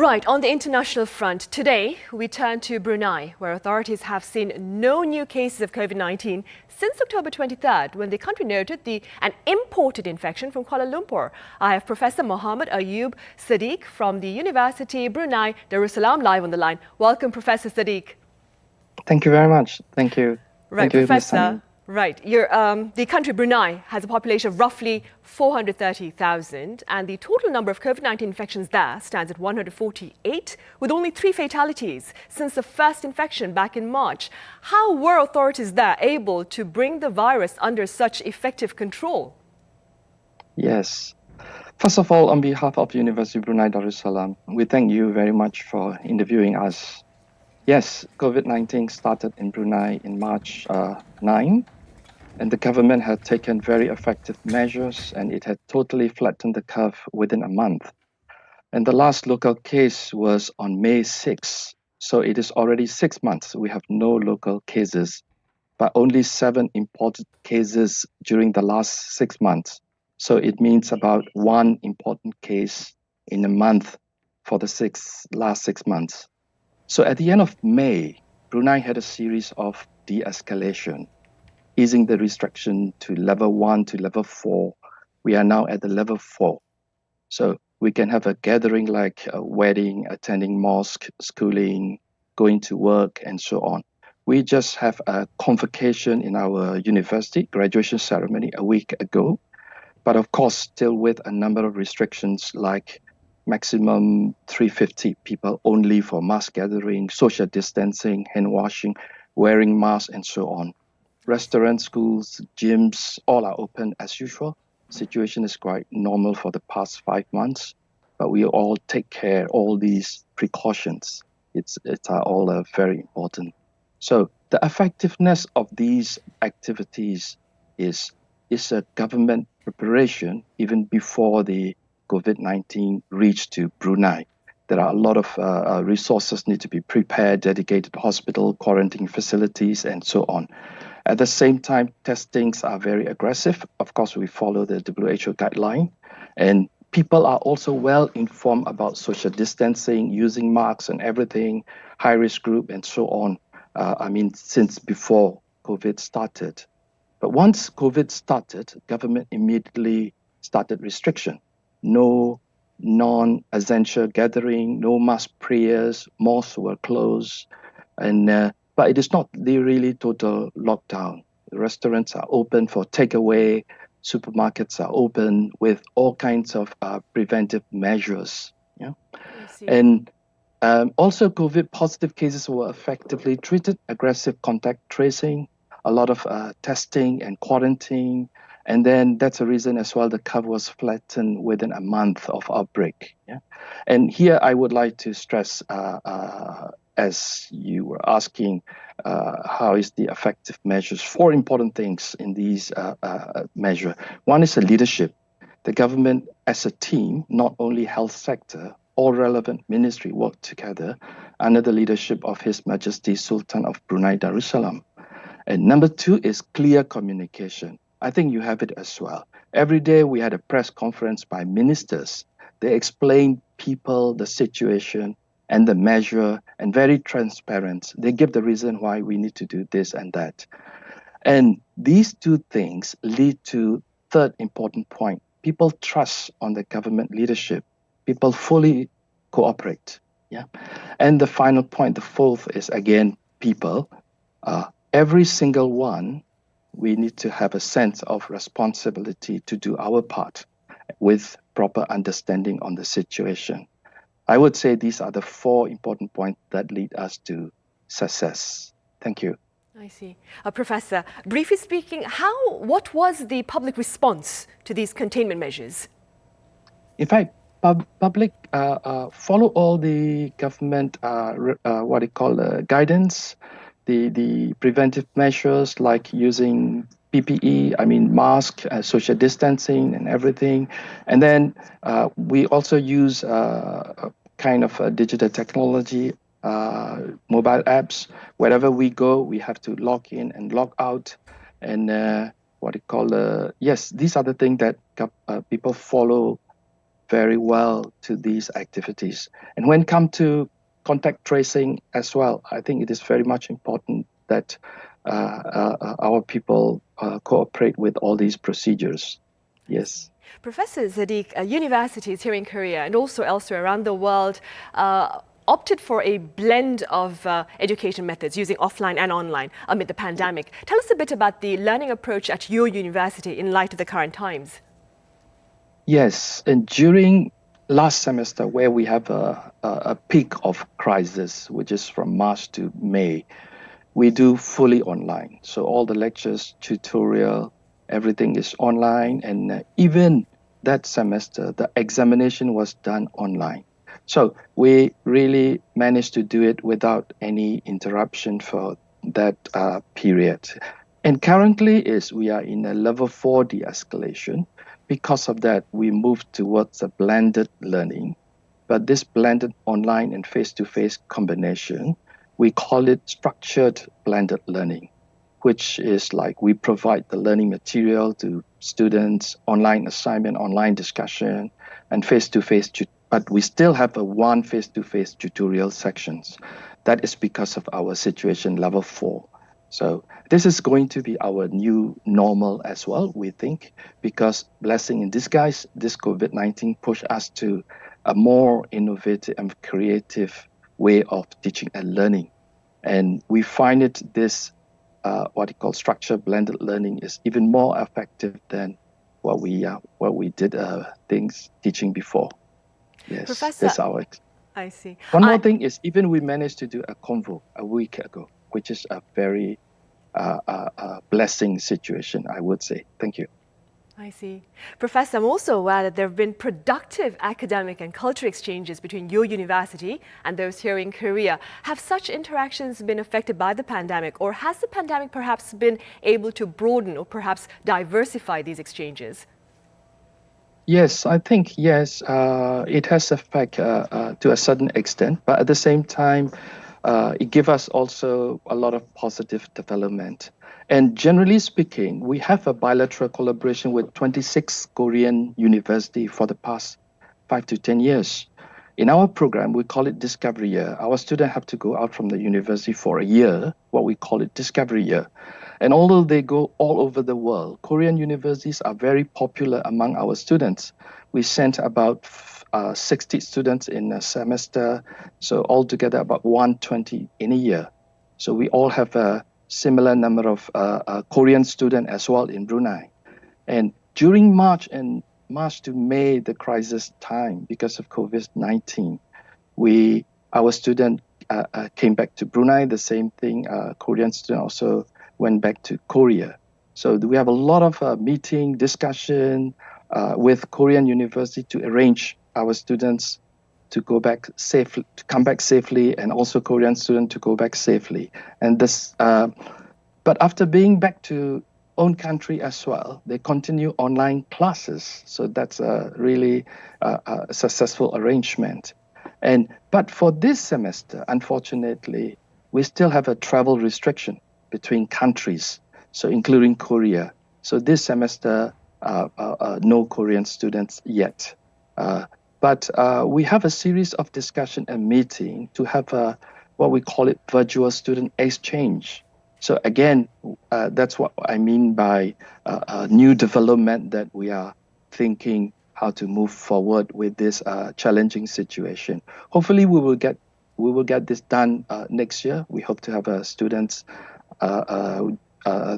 Right, on the international front, today we turn to Brunei, where authorities have seen no new cases of COVID-19 since October 23rd, when the country noted an imported infection from Kuala Lumpur. I have Professor Mohammad Ayub Sadiq from the University Brunei Darussalam live on the line. Welcome, Professor Sadiq. Thank you very much. Thank you. Right, Thank you, Professor. Right. The country Brunei has a population of roughly 430,000 and the total number of COVID-19 infections there stands at 148 with only 3 fatalities since the first infection back in March. How were authorities there able to bring the virus under such effective control? Yes. First of all, on behalf of University Brunei Darussalam, we thank you very much for interviewing us. Yes, COVID-19 started in Brunei in March 9. And the government had taken very effective measures and it had totally flattened the curve within a month. And the last local case was on May 6. So it is already 6 months. We have no local cases, but only 7 imported cases during the last 6 months. So it means about 1 important case in a month for the last 6 months. So at the end of May, Brunei had a series of de-escalation, easing the restriction to level 1 to level 4. We are now at the level 4. So we can have a gathering like a wedding, attending mosque, schooling, going to work, and so on. We just have a convocation in our university graduation ceremony a week ago, but of course still with a number of restrictions like maximum 350 people only for mass gathering, social distancing, hand washing, wearing masks, and so on. Restaurants, schools, gyms, all are open as usual. Situation is quite normal for the past 5 months, but we all take care all these precautions. It's all very important. So the effectiveness of these activities is a government preparation even before the COVID-19 reached to Brunei. There are a lot of resources need to be prepared, dedicated hospital, quarantine facilities, and so on. At the same time, testings are very aggressive. Of course, we follow the WHO guideline. And people are also well informed about social distancing, using masks and everything, high-risk group, and so on. Since before COVID started. But once COVID started, government immediately started restriction. No non-essential gathering, no mass prayers, mosques were closed, but it is not the really total lockdown. The restaurants are open for takeaway, supermarkets are open with all kinds of preventive measures. Yeah? And also COVID positive cases were effectively treated, aggressive contact tracing, a lot of testing and quarantine. And then that's a reason as well the curve was flattened within a month of outbreak. Yeah? And here I would like to stress, as you were asking, how is the effective measures? 4 important things in these measures. One is the leadership. The government as a team, not only health sector, all relevant ministry work together under the leadership of His Majesty Sultan of Brunei Darussalam. And number 2 is clear communication. I think you have it as well. Every day we had a press conference by ministers. They explained people the situation and the measure, and very transparent. They give the reason why we need to do this and that. And these 2 things lead to third important point. People trust on the government leadership. People fully cooperate. Yeah. And the final point, the 4th, is again people. Every single one, we need to have a sense of responsibility to do our part with proper understanding on the situation. I would say these are the 4 important points that lead us to success. Thank you. I see. Professor, briefly speaking, what was the public response to these containment measures? In fact, public follow all the government, guidance, the preventive measures like using PPE, mask, social distancing and everything. And then we also use kind of digital technology, mobile apps. Wherever we go, we have to log in and log out. And yes, these are the things that people follow very well to these activities. And when it comes to contact tracing as well, I think it is very much important that our people cooperate with all these procedures. Yes. Professor Sadiq, universities here in Korea and also elsewhere around the world opted for a blend of education methods using offline and online amid the pandemic. Tell us a bit about the learning approach at your university in light of the current times. Yes, and during last semester, where we have a peak of crisis, which is from March to May, we do fully online. So all the lectures, tutorial, everything is online. And even that semester, the examination was done online. So we really managed to do it without any interruption for that period. And currently we are in a level 4 de-escalation. Because of that, we moved towards a blended learning. But this blended online and face-to-face combination, we call it structured blended learning, which is like we provide the learning material to students, online assignment, online discussion, and face-to-face, but we still have one face-to-face tutorial sections. That is because of our situation level 4. So this is going to be our new normal as well, we think, because blessing in disguise, this COVID-19 pushed us to a more innovative and creative way of teaching and learning. And we find this what we call structured blended learning is even more effective than what we did teaching before. Yes, Professor, that's our. I see. One more thing is even we managed to do a convo a week ago, which is a very blessing situation, I would say. Thank you. I see. Professor, I'm also aware that there have been productive academic and cultural exchanges between your university and those here in Korea. Have such interactions been affected by the pandemic, or has the pandemic perhaps been able to broaden or perhaps diversify these exchanges? Yes, I think yes, it has effect to a certain extent, but at the same time, it gives us also a lot of positive development. And generally speaking, we have a bilateral collaboration with 26 Korean universities for the past 5 to 10 years. In our program, we call it Discovery Year. Our students have to go out from the university for a year, what we call it Discovery Year. And although they go all over the world, Korean universities are very popular among our students. We sent about 60 students in a semester, so altogether about 120 in a year. So we all have a similar number of Korean students as well in Brunei. And during March to May, the crisis time, because of COVID-19, our student came back to Brunei. The same thing, Korean student also went back to Korea. So we have a lot of meeting, discussion with Korean university to arrange our students to go back safely, to come back safely, and also Korean students to go back safely. And this, but after being back to own country as well, they continue online classes. So that's a really successful arrangement. But for this semester, unfortunately, we still have a travel restriction between countries, so including Korea. So this semester, no Korean students yet. But we have a series of discussion and meeting to have what we call it virtual student exchange. So again, that's what I mean by a new development that we are thinking how to move forward with this challenging situation. Hopefully, we will get this done next year. We hope to have students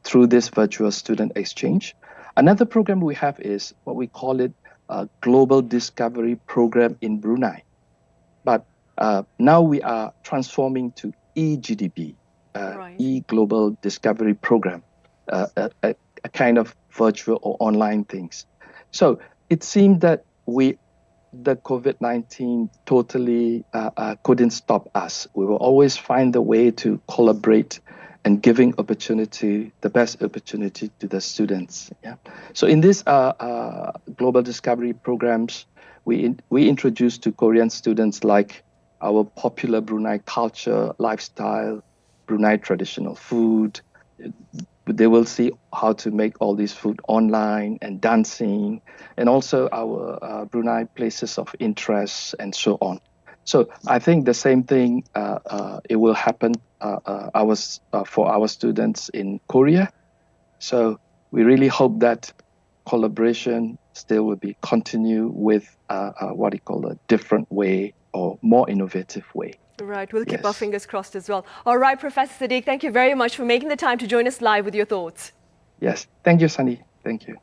through this virtual student exchange. Another program we have is what we call it Global Discovery Program in Brunei. But now we are transforming to eGDP, e-Global Discovery Program, a kind of virtual or online things. So it seemed that the COVID-19 totally couldn't stop us. We will always find the way to collaborate and giving opportunity, the best opportunity to the students. Yeah. So in this global discovery programs, we introduce to Korean students like our popular Brunei culture, lifestyle, Brunei traditional food, they will see how to make all this food online and dancing, and also our Brunei places of interest and so on. So I think the same thing it will happen for our students in Korea. So we really hope that collaboration still will be continue with what you call a different way or more innovative way. Right, we'll keep our fingers crossed as well. All right, Professor Sadiq, thank you very much for making the time to join us live with your thoughts. Yes, thank you, Sunny. Thank you.